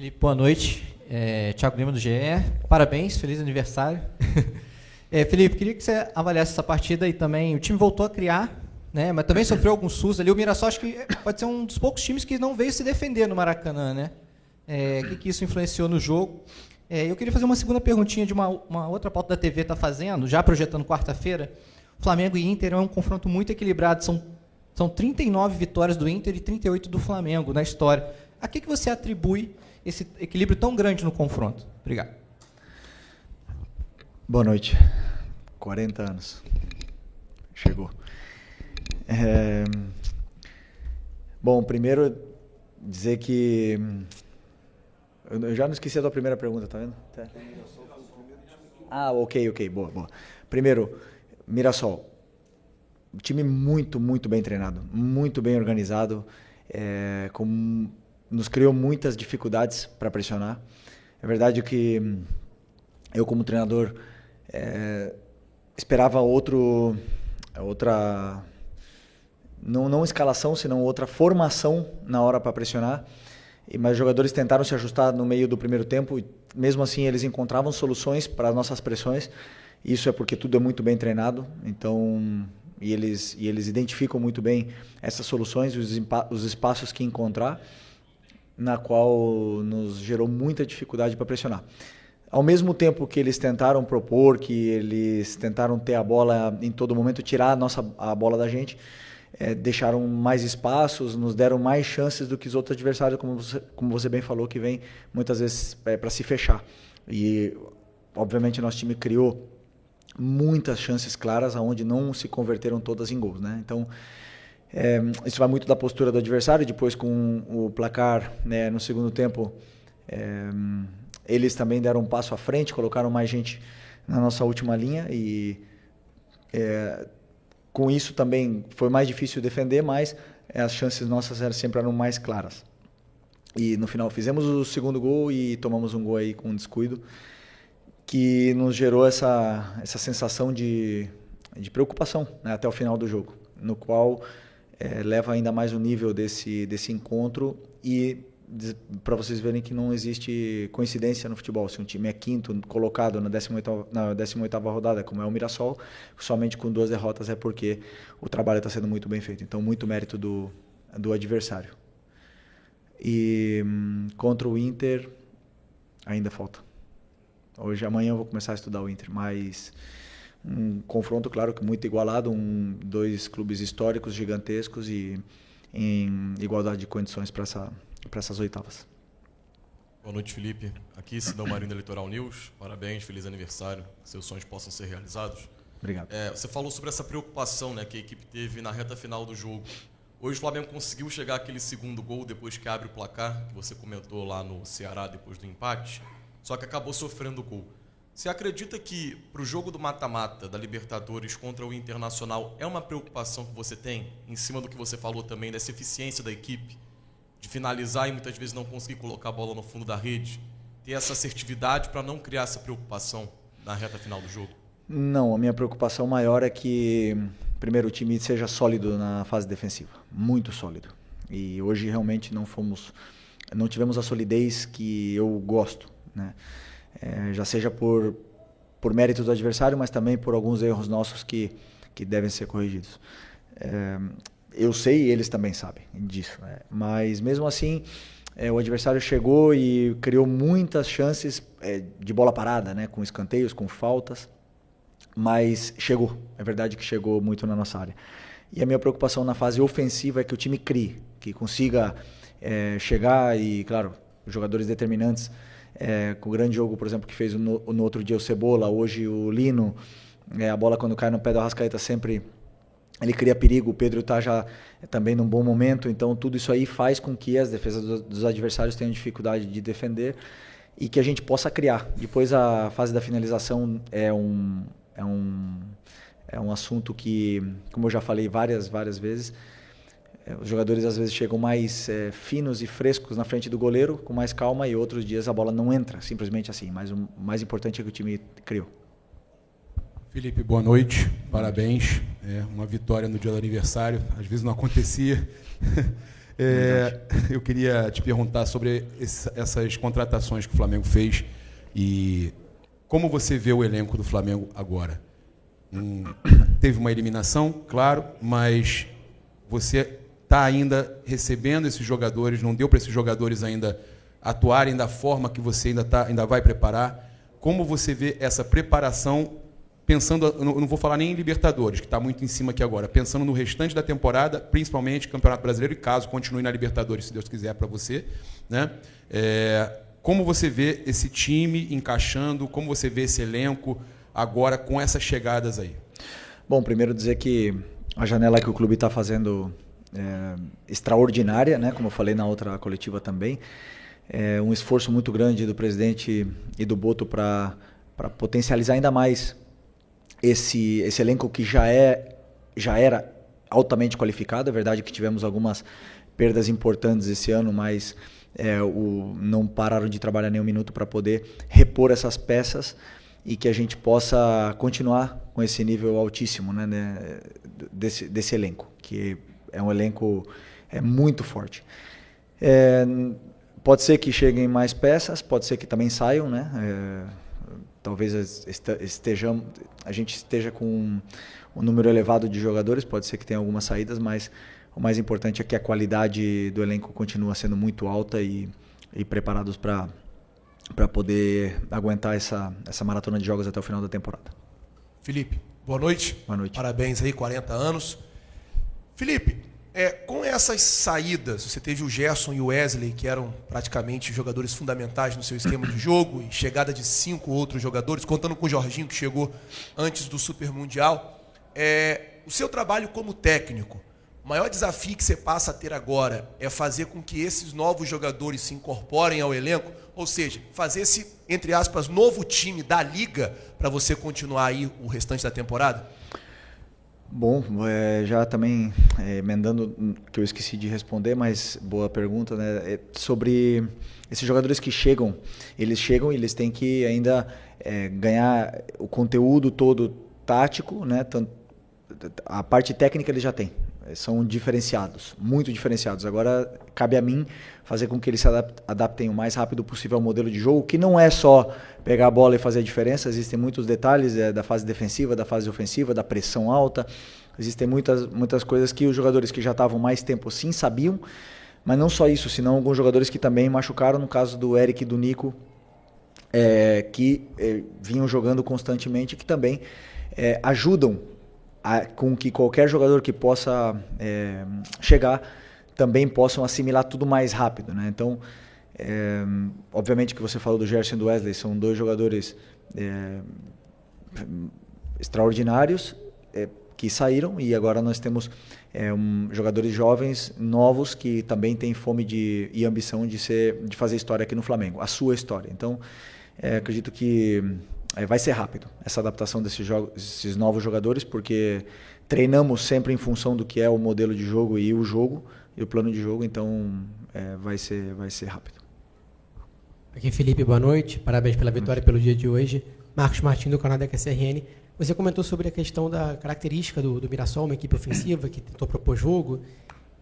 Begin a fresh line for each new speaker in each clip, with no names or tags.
Felipe, boa noite. Thiago Lima do GE. Parabéns, feliz aniversário. Felipe, queria que você avaliasse essa partida e também o time voltou a criar, né? Mas também sofreu alguns sustos ali. O Mirassol acho que pode ser um dos poucos times que não veio se defender no Maracanã, né? O que isso influenciou no jogo? Eu queria fazer uma segunda perguntinha de uma outra pauta da TV está fazendo, já projetando quarta-feira. Flamengo e Inter é um confronto muito equilibrado. São 39 vitórias do Inter e 38 do Flamengo na história. A que você atribui esse equilíbrio tão grande no confronto? Obrigado.
Boa noite. 40 anos. Chegou. Bom, primeiro dizer que... Eu já não esqueci a tua primeira pergunta, tá vendo? Ok. Boa. Primeiro, Mirassol. Time muito, muito bem treinado. Muito bem organizado. Nos criou muitas dificuldades para pressionar. É verdade que eu, como treinador, esperava outra, não escalação, senão outra formação na hora para pressionar. Mas os jogadores tentaram se ajustar no meio do primeiro tempo e, mesmo assim, eles encontravam soluções para as nossas pressões. Isso é porque tudo é muito bem treinado. Então, e eles identificam muito bem essas soluções, os espaços que encontrar, na qual nos gerou muita dificuldade para pressionar. Ao mesmo tempo que eles tentaram propor, que eles tentaram ter a bola em todo momento, tirar a bola da gente, deixaram mais espaços, nos deram mais chances do que os outros adversários, como você bem falou, que vem muitas vezes para se fechar. E, obviamente, nosso time criou muitas chances claras, onde não se converteram todas em gols, né? Então, isso vai muito da postura do adversário. Depois, com o placar, né, no segundo tempo, eles também deram um passo à frente, colocaram mais gente na nossa última linha e com isso também foi mais difícil defender, mas as chances nossas sempre eram mais claras. E no final fizemos o segundo gol e tomamos um gol aí com um descuido, que nos gerou essa sensação de preocupação, né, até o final do jogo, no qual leva ainda mais o nível desse encontro. E para vocês verem que não existe coincidência no futebol. Se um time é quinto colocado na 18ª rodada, como é o Mirassol, somente com 2 derrotas, é porque o trabalho está sendo muito bem feito. Então, muito mérito do adversário. E contra o Inter, ainda falta. Amanhã eu vou começar a estudar o Inter, mas um confronto, claro, que muito igualado, 2 clubes históricos gigantescos e em igualdade de condições para essas oitavas.
Boa noite, Felipe. Aqui, Sidão Marinho da Litoral News. Parabéns, feliz aniversário. Que seus sonhos possam ser realizados.
Obrigado.
Você falou sobre essa preocupação, né, que a equipe teve na reta final do jogo. Hoje o Flamengo conseguiu chegar àquele segundo gol depois que abre o placar, que você comentou lá no Ceará depois do empate, só que acabou sofrendo o gol. Você acredita que para o jogo do mata-mata da Libertadores contra o Internacional é uma preocupação que você tem, em cima do que você falou também, dessa eficiência da equipe, de finalizar e muitas vezes não conseguir colocar a bola no fundo da rede, ter essa assertividade para não criar essa preocupação na reta final do jogo?
Não, a minha preocupação maior é que, primeiro, o time seja sólido na fase defensiva, muito sólido. E hoje realmente não tivemos a solidez que eu gosto, né? Já seja por mérito do adversário, mas também por alguns erros nossos que devem ser corrigidos. Eu sei e eles também sabem disso, né? Mas mesmo assim, o adversário chegou e criou muitas chances de bola parada, né? Com escanteios, com faltas, mas chegou, é verdade que chegou muito na nossa área. E a minha preocupação na fase ofensiva é que o time crie, que consiga chegar e, claro, os jogadores determinantes, com o grande jogo, por exemplo, que fez no outro dia o Cebola, hoje o Lino, a bola quando cai no pé do Arrascaeta sempre ele cria perigo, o Pedro está já também num bom momento, então tudo isso aí faz com que as defesas dos adversários tenham dificuldade de defender e que a gente possa criar. Depois a fase da finalização é um assunto que, como eu já falei várias vezes, os jogadores às vezes chegam mais finos e frescos na frente do goleiro, com mais calma, e outros dias a bola não entra, simplesmente assim. Mas o mais importante é que o time criou.
Felipe, boa noite, parabéns. Uma vitória no dia do aniversário, às vezes não acontecia. Eu queria te perguntar sobre essas contratações que o Flamengo fez e como você vê o elenco do Flamengo agora. Teve uma eliminação, claro, mas você está ainda recebendo esses jogadores, não deu para esses jogadores ainda atuarem da forma que você ainda vai preparar. Como você vê essa preparação, pensando, eu não vou falar nem em Libertadores, que está muito em cima aqui agora, pensando no restante da temporada, principalmente Campeonato Brasileiro, e caso continue na Libertadores, se Deus quiser, para você, né? Como você vê esse time encaixando, como você vê esse elenco agora com essas chegadas aí?
Bom, primeiro dizer que a janela que o clube está fazendo extraordinária, né? Como eu falei na outra coletiva também. É um esforço muito grande do presidente e do Boto para potencializar ainda mais esse elenco que já era altamente qualificado. É verdade que tivemos algumas perdas importantes esse ano, mas não pararam de trabalhar nem um minuto para poder repor essas peças e que a gente possa continuar com esse nível altíssimo, né, desse elenco, que é um elenco muito forte. Pode ser que cheguem mais peças, pode ser que também saiam, né? Talvez a gente esteja com um número elevado de jogadores, pode ser que tenha algumas saídas, mas o mais importante é que a qualidade do elenco continua sendo muito alta e preparados para poder aguentar essa maratona de jogos até o final da temporada.
Felipe, boa noite.
Boa noite.
Parabéns aí, 40 anos. Felipe, com essas saídas, você teve o Gerson e o Wesley, que eram praticamente jogadores fundamentais no seu esquema de jogo, e chegada de 5 outros jogadores, contando com o Jorginho, que chegou antes do Super Mundial. O seu trabalho como técnico, o maior desafio que você passa a ter agora é fazer com que esses novos jogadores se incorporem ao elenco, ou seja, fazer esse, entre aspas, novo time da Liga para você continuar aí o restante da temporada?
Bom, já também emendando, que eu esqueci de responder, mas boa pergunta, né? Sobre esses jogadores que chegam e eles têm que ainda ganhar o conteúdo todo tático, né? A parte técnica eles já têm, são diferenciados, muito diferenciados. Agora cabe a mim fazer com que eles se adaptem o mais rápido possível ao modelo de jogo, que não é só pegar a bola e fazer a diferença. Existem muitos detalhes da fase defensiva, da fase ofensiva, da pressão alta. Existem muitas coisas que os jogadores que já estavam mais tempo sim sabiam, mas não só isso, senão alguns jogadores que também machucaram, no caso do Eric e do Nico, que vinham jogando constantemente, que também ajudam com que qualquer jogador que possa chegar também possam assimilar tudo mais rápido, né? Então, obviamente que você falou do Gerson e do Wesley, são dois jogadores extraordinários que saíram, e agora nós temos jogadores jovens, novos, que também têm fome e ambição de fazer história aqui no Flamengo, a sua história. Então, acredito que vai ser rápido essa adaptação desses novos jogadores, porque treinamos sempre em função do que é o modelo de jogo e o plano de jogo, então vai ser rápido.
Aqui Felipe, boa noite, parabéns pela vitória, pelo dia de hoje. Marcos Martins, do canal da QCRN. Você comentou sobre a questão da característica do Mirassol, uma equipe ofensiva que tentou propor jogo,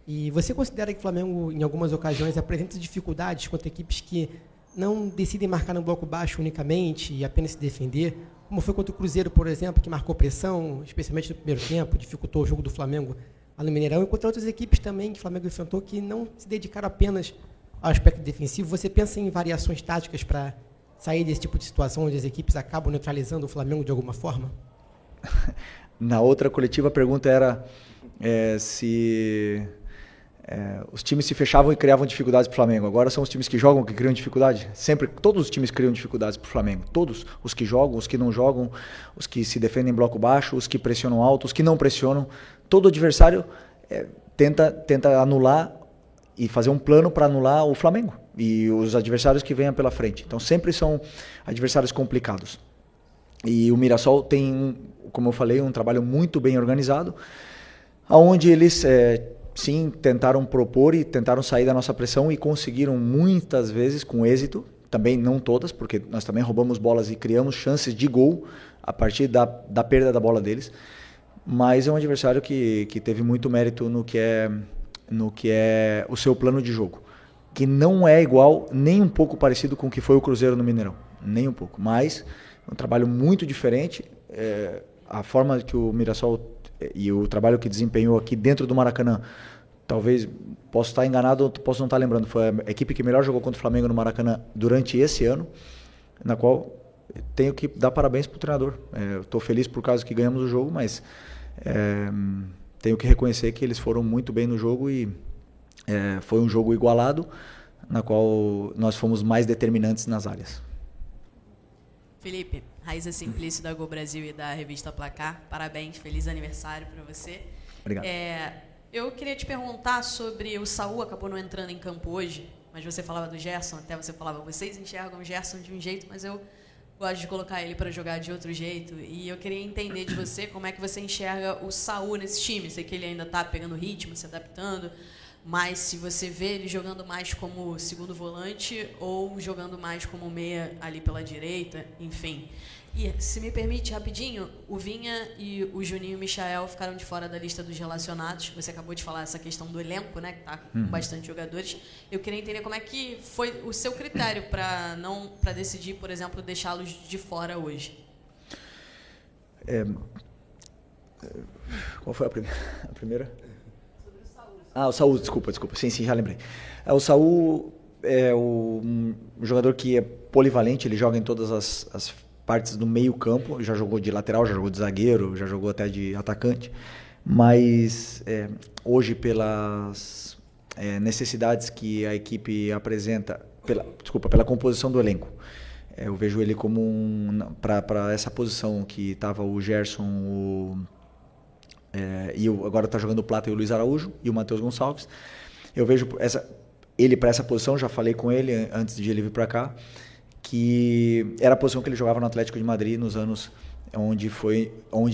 e você considera que o Flamengo, em algumas ocasiões, apresenta dificuldades contra equipes que não decidem marcar no bloco baixo unicamente e apenas se defender, como foi contra o Cruzeiro, por exemplo, que marcou pressão, especialmente no primeiro tempo, dificultou o jogo do Flamengo lá no Mineirão, e contra outras equipes também que o Flamengo enfrentou que não se dedicaram apenas ao aspecto defensivo. Você pensa em variações táticas para sair desse tipo de situação onde as equipes acabam neutralizando o Flamengo de alguma forma?
Na outra coletiva a pergunta era se os times se fechavam e criavam dificuldades para o Flamengo. Agora são os times que jogam que criam dificuldade? Sempre, todos os times criam dificuldades para o Flamengo. Todos, os que jogam, os que não jogam, os que se defendem em bloco baixo, os que pressionam alto, os que não pressionam. Todo adversário tenta anular e fazer um plano para anular o Flamengo e os adversários que venham pela frente. Então sempre são adversários complicados. E o Mirassol tem, como eu falei, um trabalho muito bem organizado, onde eles sim tentaram propor e tentaram sair da nossa pressão e conseguiram muitas vezes com êxito, também não todas, porque nós também roubamos bolas e criamos chances de gol a partir da perda da bola deles, mas é um adversário que teve muito mérito no que é no que é o seu plano de jogo, que não é igual, nem um pouco parecido com o que foi o Cruzeiro no Mineirão, nem um pouco, mas é um trabalho muito diferente. A forma que o Mirassol e o trabalho que desempenhou aqui dentro do Maracanã, talvez, posso estar enganado, posso não estar lembrando, foi a equipe que melhor jogou contra o Flamengo no Maracanã durante esse ano, na qual tenho que dar parabéns para o treinador. Estou feliz por causa que ganhamos o jogo, mas tenho que reconhecer que eles foram muito bem no jogo e foi um jogo igualado, na qual nós fomos mais determinantes nas áreas.
Felipe, Raíssa Simplício da Gol Brasil e da revista Placar, parabéns, feliz aniversário para você.
Obrigado.
Eu queria te perguntar sobre o Saul, acabou não entrando em campo hoje, mas você falava do Gerson, até você falava, vocês enxergam o Gerson de um jeito, mas eu gosto de colocar ele para jogar de outro jeito, e eu queria entender de você como é que você enxerga o Saul nesse time. Sei que ele ainda está pegando ritmo, se adaptando, mas se você vê ele jogando mais como segundo volante ou jogando mais como meia ali pela direita, enfim. E, se me permite, rapidinho, o Vinha e o Juninho Michael ficaram de fora da lista dos relacionados. Você acabou de falar essa questão do elenco, né, que está com bastante jogadores. Eu queria entender como é que foi o seu critério para decidir, por exemplo, deixá-los de fora hoje.
Qual foi a primeira? Sobre o Saul. O Saul, desculpa. Sim, já lembrei. O Saul é um jogador que é polivalente, ele joga em todas as partes do meio campo, já jogou de lateral, já jogou de zagueiro, já jogou até de atacante, mas hoje pelas necessidades que a equipe apresenta, pela composição do elenco, eu vejo ele como para essa posição que estava o Gerson, agora está jogando o Plata e o Luiz Araújo e o Matheus Gonçalves. Eu vejo ele para essa posição, já falei com ele antes de ele vir para cá, que era a posição que ele jogava no Atlético de Madrid nos anos onde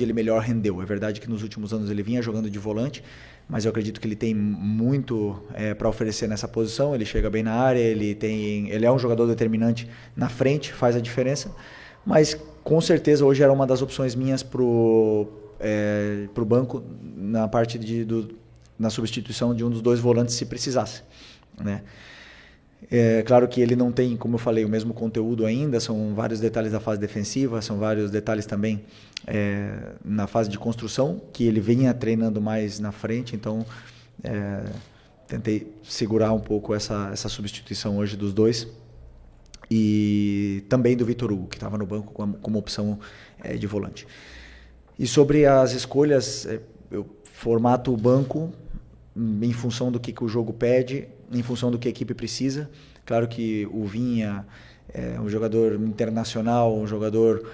ele melhor rendeu. É verdade que nos últimos anos ele vinha jogando de volante, mas eu acredito que ele tem muito para oferecer nessa posição. Ele chega bem na área, ele é um jogador determinante na frente, faz a diferença, mas com certeza hoje era uma das opções minhas pro banco na parte na substituição de um dos dois volantes se precisasse, né? Claro que ele não tem, como eu falei, o mesmo conteúdo ainda, são vários detalhes da fase defensiva, são vários detalhes também na fase de construção, que ele vinha treinando mais na frente, então tentei segurar um pouco essa substituição hoje dos dois, e também do Vitor Hugo, que estava no banco como opção de volante. E sobre as escolhas, eu formato o banco em função do que o jogo pede, em função do que a equipe precisa. Claro que o Vinha é um jogador internacional, um jogador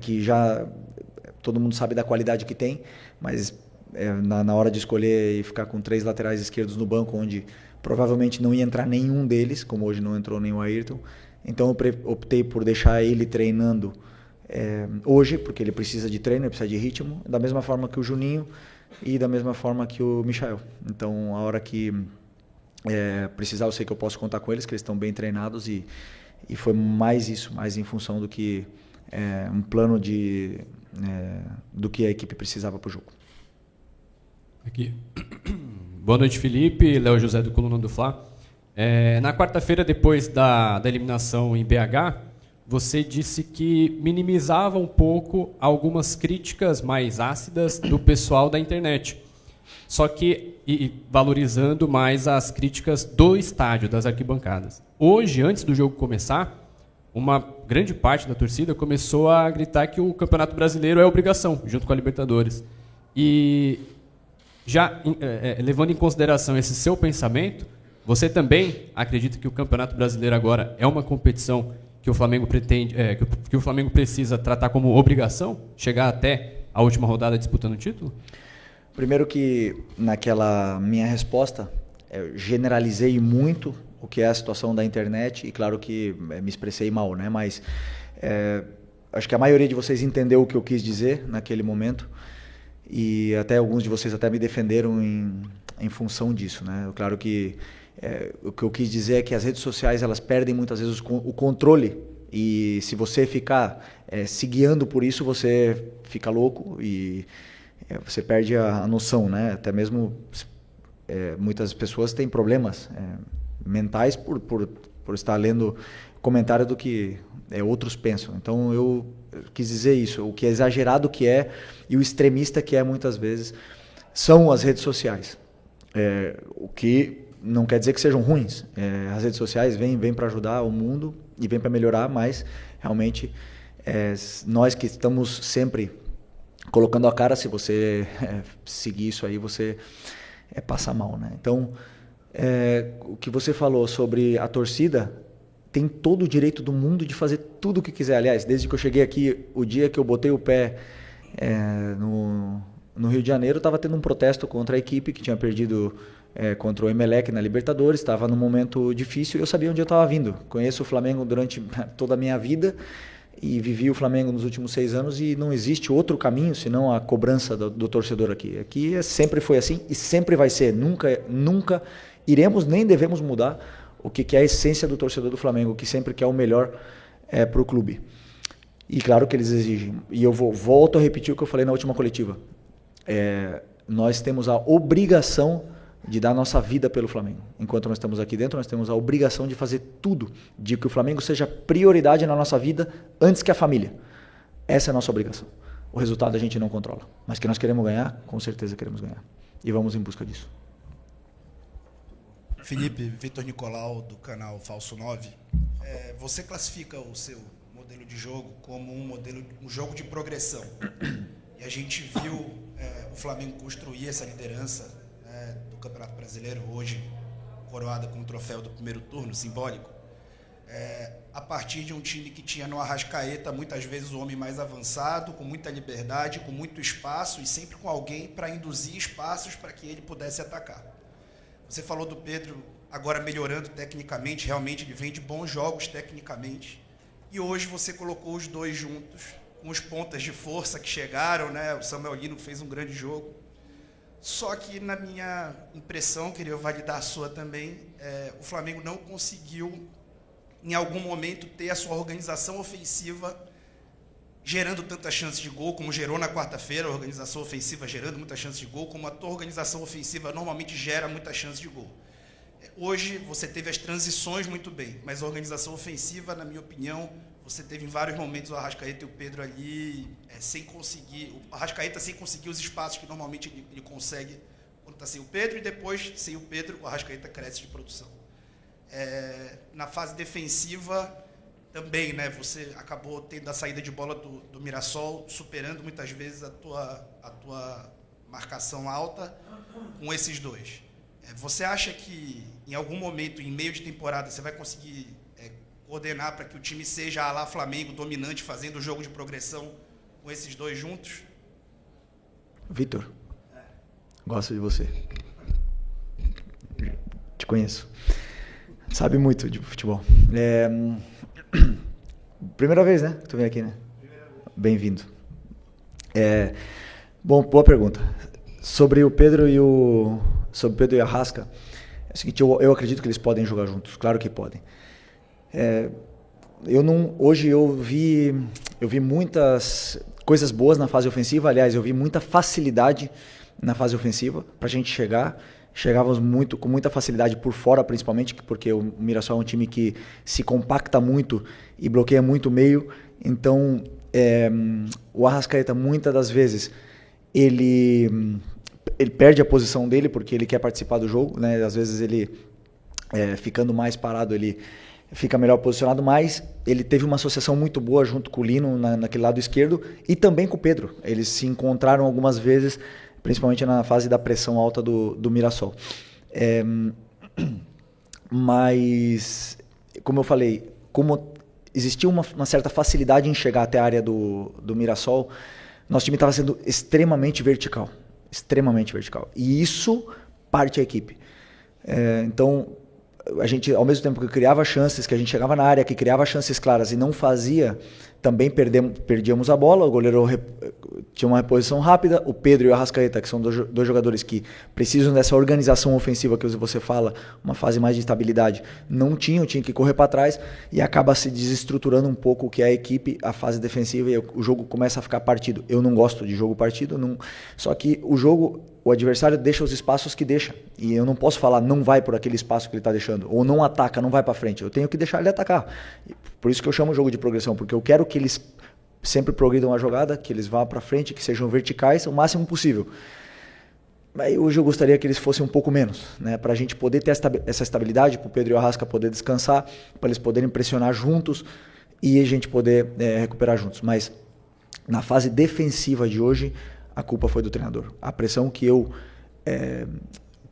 que já todo mundo sabe da qualidade que tem, mas na hora de escolher e ficar com 3 laterais esquerdos no banco, onde provavelmente não ia entrar nenhum deles, como hoje não entrou nem o Ayrton, então eu optei por deixar ele treinando hoje, porque ele precisa de treino, ele precisa de ritmo, da mesma forma que o Juninho e da mesma forma que o Michael. Então, a hora que precisar, eu sei que eu posso contar com eles, que eles estão bem treinados, e foi mais isso, mais em função do que um plano do que a equipe precisava para o jogo.
Aqui. Boa noite, Felipe. Léo José do Coluna do Fla. Na quarta-feira, depois da eliminação em BH, você disse que minimizava um pouco algumas críticas mais ácidas do pessoal da internet. Só que valorizando mais as críticas do estádio, das arquibancadas. Hoje, antes do jogo começar, uma grande parte da torcida começou a gritar que o Campeonato Brasileiro é obrigação, junto com a Libertadores. E já levando em consideração esse seu pensamento, você também acredita que o Campeonato Brasileiro agora é uma competição que o Flamengo pretende, que o Flamengo precisa tratar como obrigação, chegar até a última rodada disputando o título?
Primeiro que naquela minha resposta, eu generalizei muito o que é a situação da internet, e claro que me expressei mal, né? Mas acho que a maioria de vocês entendeu o que eu quis dizer naquele momento, e até alguns de vocês até me defenderam em função disso, né? Claro que o que eu quis dizer é que as redes sociais, elas perdem muitas vezes o controle, e se você ficar se guiando por isso, você fica louco e você perde a noção, né? Até mesmo muitas pessoas têm problemas mentais por estar lendo comentário do que outros pensam. Então eu quis dizer isso, o que é exagerado que é e o extremista que é muitas vezes são as redes sociais. O que não quer dizer que sejam ruins. As redes sociais vêm para ajudar o mundo e vêm para melhorar, mas realmente nós que estamos sempre colocando a cara, se você seguir isso aí, você passa mal, né? Então, o que você falou sobre a torcida, tem todo o direito do mundo de fazer tudo o que quiser. Aliás, desde que eu cheguei aqui, o dia que eu botei o pé no Rio de Janeiro, estava tendo um protesto contra a equipe que tinha perdido contra o Emelec na Libertadores, estava num momento difícil e eu sabia onde eu estava vindo. Conheço o Flamengo durante toda a minha vida e vivi o Flamengo nos últimos 6 anos e não existe outro caminho senão a cobrança do torcedor aqui. Aqui sempre foi assim e sempre vai ser. Nunca iremos nem devemos mudar o que é a essência do torcedor do Flamengo, que sempre quer o melhor para o clube. E claro que eles exigem. E eu volto a repetir o que eu falei na última coletiva. Nós temos a obrigação de dar nossa vida pelo Flamengo. Enquanto nós estamos aqui dentro, nós temos a obrigação de fazer tudo, de que o Flamengo seja prioridade na nossa vida antes que a família. Essa é a nossa obrigação. O resultado a gente não controla. Mas que nós queremos ganhar, com certeza queremos ganhar. E vamos em busca disso.
Felipe, Vitor Nicolau, do canal Falso 9. Você classifica o seu modelo de jogo como um jogo de progressão. E a gente viu o Flamengo construir essa liderança do Campeonato Brasileiro, hoje coroada com o troféu do primeiro turno, simbólico, a partir de um time que tinha no Arrascaeta, muitas vezes o homem mais avançado, com muita liberdade, com muito espaço e sempre com alguém para induzir espaços para que ele pudesse atacar. Você falou do Pedro agora melhorando tecnicamente, realmente ele vem de bons jogos tecnicamente, e hoje você colocou os dois juntos, com os pontas de força que chegaram, né? O Samuel Lino fez um grande jogo. Só que, na minha impressão, queria validar a sua também, o Flamengo não conseguiu, em algum momento, ter a sua organização ofensiva gerando tantas chances de gol, como gerou na quarta-feira, a organização ofensiva gerando muitas chances de gol, como a tua organização ofensiva normalmente gera muitas chances de gol. Hoje, você teve as transições muito bem, mas a organização ofensiva, na minha opinião, você teve em vários momentos o Arrascaeta e o Pedro ali sem conseguir, o Arrascaeta sem conseguir os espaços que normalmente ele consegue quando está sem o Pedro, e depois, sem o Pedro, o Arrascaeta cresce de produção. Na fase defensiva também, né, você acabou tendo a saída de bola do Mirassol, superando muitas vezes a tua marcação alta com esses dois. Você acha que em algum momento, em meio de temporada, você vai conseguir coordenar para que o time seja a lá Flamengo, dominante, fazendo o jogo de progressão com esses dois juntos?
Vitor, gosto de você. Te conheço. Sabe muito de futebol. Primeira vez, né? Tu vem aqui, né? Bem-vindo. Bom, boa pergunta. Sobre o Pedro e o Arrasca, é o seguinte, eu acredito que eles podem jogar juntos. Claro que podem. Hoje eu vi muitas coisas boas na fase ofensiva. Aliás, eu vi muita facilidade na fase ofensiva para a gente chegar. Chegávamos com muita facilidade por fora, principalmente, porque o Mirassol é um time que se compacta muito e bloqueia muito o meio. Então, o Arrascaeta, muitas das vezes, ele perde a posição dele porque ele quer participar do jogo, né? Às vezes ele, ficando mais parado, ele fica melhor posicionado, mas ele teve uma associação muito boa junto com o Lino naquele lado esquerdo e também com o Pedro. Eles se encontraram algumas vezes, principalmente na fase da pressão alta do Mirassol. Mas, como eu falei, como existia uma certa facilidade em chegar até a área do Mirassol, nosso time estava sendo extremamente vertical. E isso parte a equipe. Então, a gente, ao mesmo tempo que criava chances, que a gente chegava na área, que criava chances claras e não fazia, também perdíamos a bola. O goleiro tinha uma reposição rápida. O Pedro e o Arrascaeta, que são dois jogadores que precisam dessa organização ofensiva que você fala, uma fase mais de estabilidade, não tinha que correr para trás e acaba se desestruturando um pouco o que é a equipe, a fase defensiva, e o jogo começa a ficar partido. Eu não gosto de jogo partido, só que o jogo o adversário deixa os espaços que deixa. E eu não posso falar não vai por aquele espaço que ele está deixando. Ou não ataca, não vai para frente. Eu tenho que deixar ele atacar. Por isso que eu chamo o jogo de progressão. Porque eu quero que eles sempre progridam a jogada, que eles vá para frente, que sejam verticais o máximo possível. Mas hoje eu gostaria que eles fossem um pouco menos, né? Para a gente poder ter essa estabilidade, para o Pedro e o Arrasca poder descansar, para eles poderem pressionar juntos e a gente poder recuperar juntos. Mas na fase defensiva de hoje, a culpa foi do treinador. A pressão que eu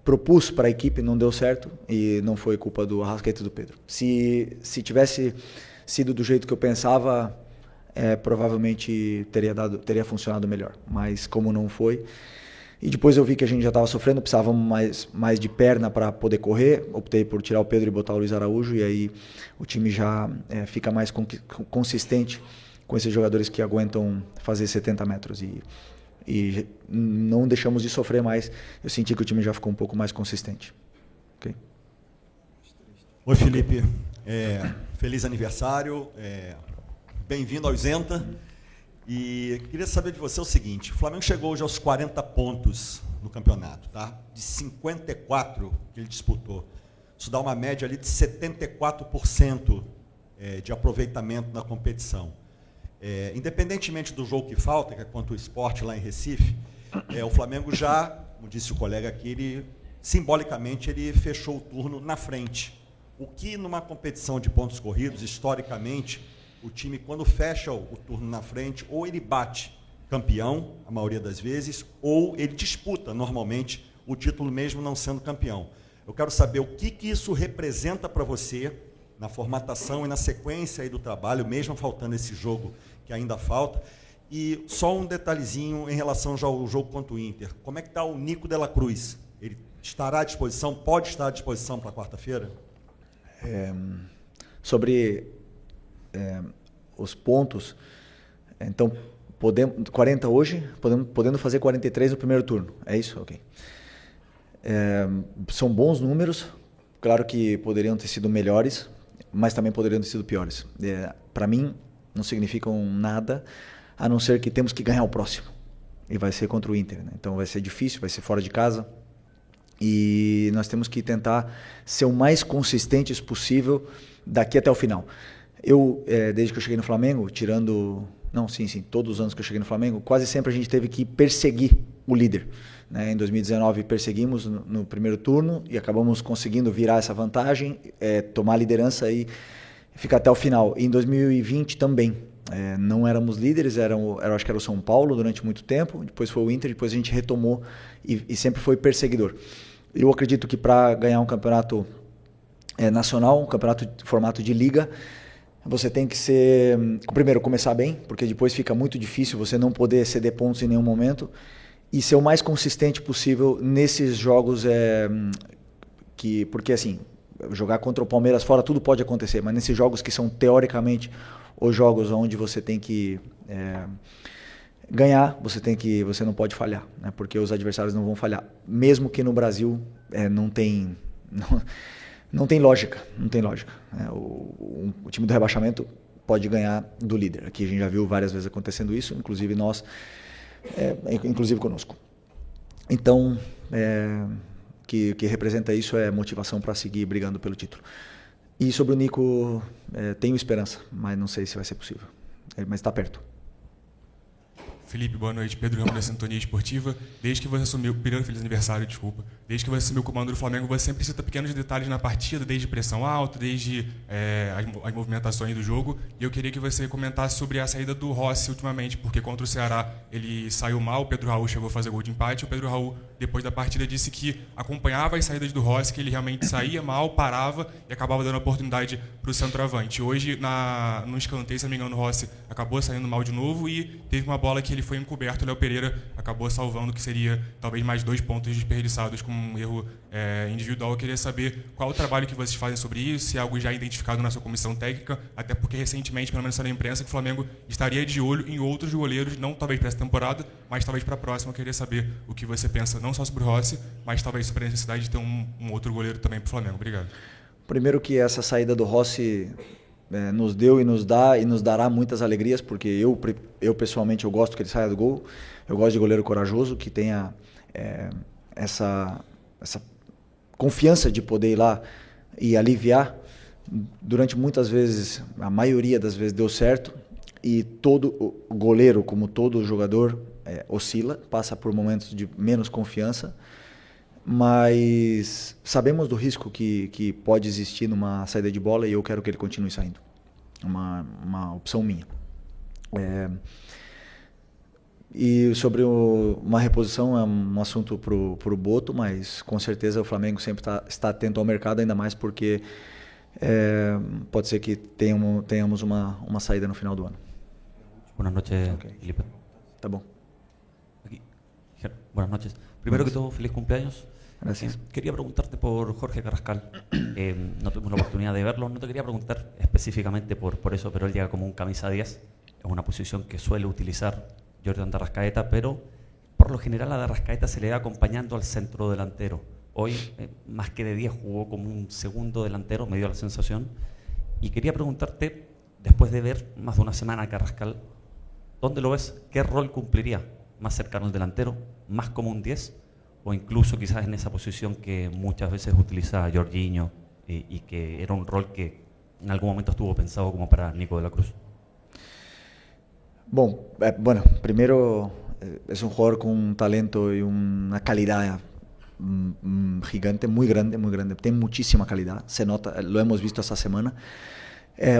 propus para a equipe não deu certo e não foi culpa do Arrascaeta e do Pedro. Se tivesse sido do jeito que eu pensava, provavelmente teria funcionado melhor. Mas como não foi... E depois eu vi que a gente já estava sofrendo, precisávamos mais de perna para poder correr. Optei por tirar o Pedro e botar o Luiz Araújo, e aí o time já fica mais consistente com esses jogadores que aguentam fazer 70 metros. E não deixamos de sofrer mais. Eu senti que o time já ficou um pouco mais consistente. Okay?
Oi, Felipe. Feliz aniversário. Bem-vindo ao Isenta. E queria saber de você o seguinte: o Flamengo chegou hoje aos 40 pontos no campeonato, tá? De 54 que ele disputou. Isso dá uma média ali de 74% de aproveitamento na competição. Independentemente do jogo que falta, que é contra o Sport lá em Recife, o Flamengo já, como disse o colega aqui, simbolicamente ele fechou o turno na frente. O que numa competição de pontos corridos, historicamente, o time, quando fecha o turno na frente, ou ele bate campeão, a maioria das vezes, ou ele disputa, normalmente, o título mesmo não sendo campeão. Eu quero saber o que isso representa para você na formatação e na sequência aí do trabalho, mesmo faltando esse jogo que ainda falta. E só um detalhezinho em relação já ao jogo contra o Inter. Como é que está o Nico de la Cruz? Ele estará à disposição, pode estar à disposição para quarta-feira?
Sobre... os pontos, então 40 hoje, podendo fazer 43 no primeiro turno, é isso? Ok. São bons números, claro que poderiam ter sido melhores, mas também poderiam ter sido piores. Para mim, não significam nada, a não ser que temos que ganhar o próximo, e vai ser contra o Inter, né? Então vai ser difícil, vai ser fora de casa, e nós temos que tentar ser o mais consistentes possível daqui até o final. Eu, desde que eu cheguei no Flamengo, todos os anos que eu cheguei no Flamengo, quase sempre a gente teve que perseguir o líder, né? Em 2019 perseguimos no primeiro turno e acabamos conseguindo virar essa vantagem, tomar a liderança e ficar até o final. E em 2020 também, não éramos líderes, acho que era o São Paulo durante muito tempo, depois foi o Inter, depois a gente retomou e sempre foi perseguidor. Eu acredito que para ganhar um campeonato nacional, um campeonato de formato de liga, você tem que primeiro começar bem, porque depois fica muito difícil você não poder ceder pontos em nenhum momento, e ser o mais consistente possível nesses jogos, porque assim, jogar contra o Palmeiras fora tudo pode acontecer, mas nesses jogos que são teoricamente os jogos onde você tem que ganhar, você não pode falhar, né? Porque os adversários não vão falhar, mesmo que no Brasil não tem lógica, o time do rebaixamento pode ganhar do líder. Aqui a gente já viu várias vezes acontecendo isso, inclusive nós, inclusive conosco. Então, que representa isso é motivação para seguir brigando pelo título. E sobre o Nico, tenho esperança, mas não sei se vai ser possível. Mas está perto.
Felipe, boa noite. Pedro Ramos da Sintonia Esportiva. Desde que você assumiu, primeiro feliz aniversário, desculpa. Desde que você assumiu o comando do Flamengo, você sempre cita pequenos detalhes na partida, desde pressão alta, desde as movimentações do jogo. E eu queria que você comentasse sobre a saída do Rossi ultimamente, porque contra o Ceará ele saiu mal, o Pedro Raul chegou a fazer gol de empate. O Pedro Raul, depois da partida, disse que acompanhava as saídas do Rossi, que ele realmente saía mal, parava e acabava dando oportunidade para o centroavante. Hoje, no escanteio, se não me engano, o Rossi acabou saindo mal de novo e teve uma bola que ele foi encoberto, o Léo Pereira acabou salvando, que seria talvez mais 2 pontos desperdiçados com um erro individual. Eu queria saber qual o trabalho que vocês fazem sobre isso, se é algo já identificado na sua comissão técnica, até porque recentemente, pelo menos na imprensa, que o Flamengo estaria de olho em outros goleiros, não talvez para essa temporada, mas talvez para a próxima. Eu queria saber o que você pensa, não só sobre o Rossi, mas talvez sobre a necessidade de ter um outro goleiro também para o Flamengo. Obrigado.
Primeiro que essa saída do Rossi nos deu e nos dá e nos dará muitas alegrias, porque eu pessoalmente eu gosto que ele saia do gol. Eu gosto de goleiro corajoso, que tenha essa confiança de poder ir lá e aliviar, durante muitas vezes, a maioria das vezes deu certo, e todo o goleiro, como todo jogador, oscila, passa por momentos de menos confiança, mas sabemos do risco que pode existir numa saída de bola e eu quero que ele continue saindo. Uma opção minha. E sobre uma reposição é um assunto para o Boto, mas com certeza o Flamengo sempre está atento ao mercado, ainda mais porque pode ser que tenhamos uma saída no final do ano.
Buenas noches,
Okay.
Felipe.
Tá bom.
Aquí. Buenas noches. Primero que todo, feliz cumpleaños.
Gracias.
Quería preguntarte por Jorge Carrascal. No tuvimos la oportunidad de verlo. No te quería preguntar específicamente por eso, pero él llega como un camisa 10. Es una posición que suele utilizar Jordan de Arrascaeta, pero por lo general a de Arrascaeta se le va acompañando al centro delantero. Hoy, más que de 10, jugó como un segundo delantero, me dio la sensación. Y quería preguntarte, después de ver más de una semana a Carrascal, ¿dónde lo ves? ¿Qué rol cumpliría? ¿Más cercano al delantero? ¿Más como un 10? ¿O incluso quizás en esa posición que muchas veces utiliza Jorginho y que era un rol que en algún momento estuvo pensado como para Nico de la Cruz?
Bueno, primero es un jugador con un talento y una calidad gigante, muy grande, tiene muchísima calidad, se nota, lo hemos visto esta semana.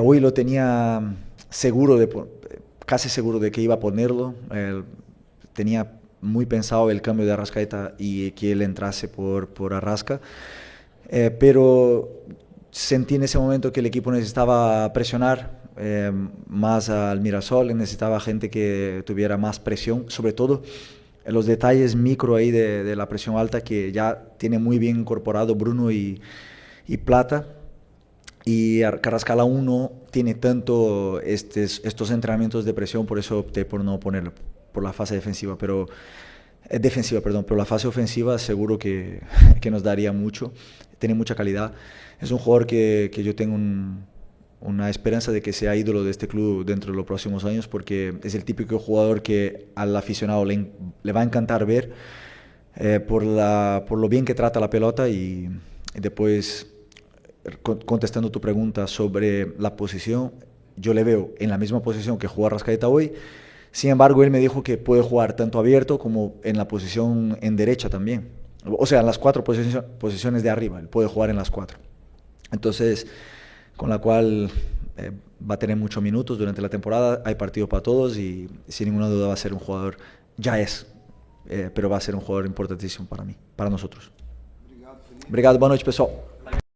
Hoy lo tenía casi seguro de que iba a ponerlo, tenía muy pensado el cambio de Arrascaeta y que él entrase por Arrasca, pero sentí en ese momento que el equipo necesitaba presionar más al Mirasol, necesitaba gente que tuviera más presión, sobre todo en los detalles micro ahí de la presión alta que ya tiene muy bien incorporado Bruno y Plata, y Carrascal aún no tiene tanto estos entrenamientos de presión, por eso opté por no ponerlo por la fase defensiva, pero la fase ofensiva seguro que nos daría mucho, tiene mucha calidad, es un jugador que yo tengo una esperanza de que sea ídolo de este club dentro de los próximos años, porque es el típico jugador que al aficionado le va a encantar ver por lo bien que trata la pelota. Y después, contestando tu pregunta sobre la posición, yo le veo en la misma posición que jugó Arrascaeta hoy. Sin embargo, él me dijo que puede jugar tanto abierto como en la posición en derecha también. O sea, en las 4 posiciones de arriba, él puede jugar en las 4. Entonces, con la cual va a tener muchos minutos durante la temporada, hay partido para todos y sin ninguna duda va a ser un jugador, pero va a ser un jugador importantísimo para mí, para nosotros. Obrigado, boa noite, pessoal.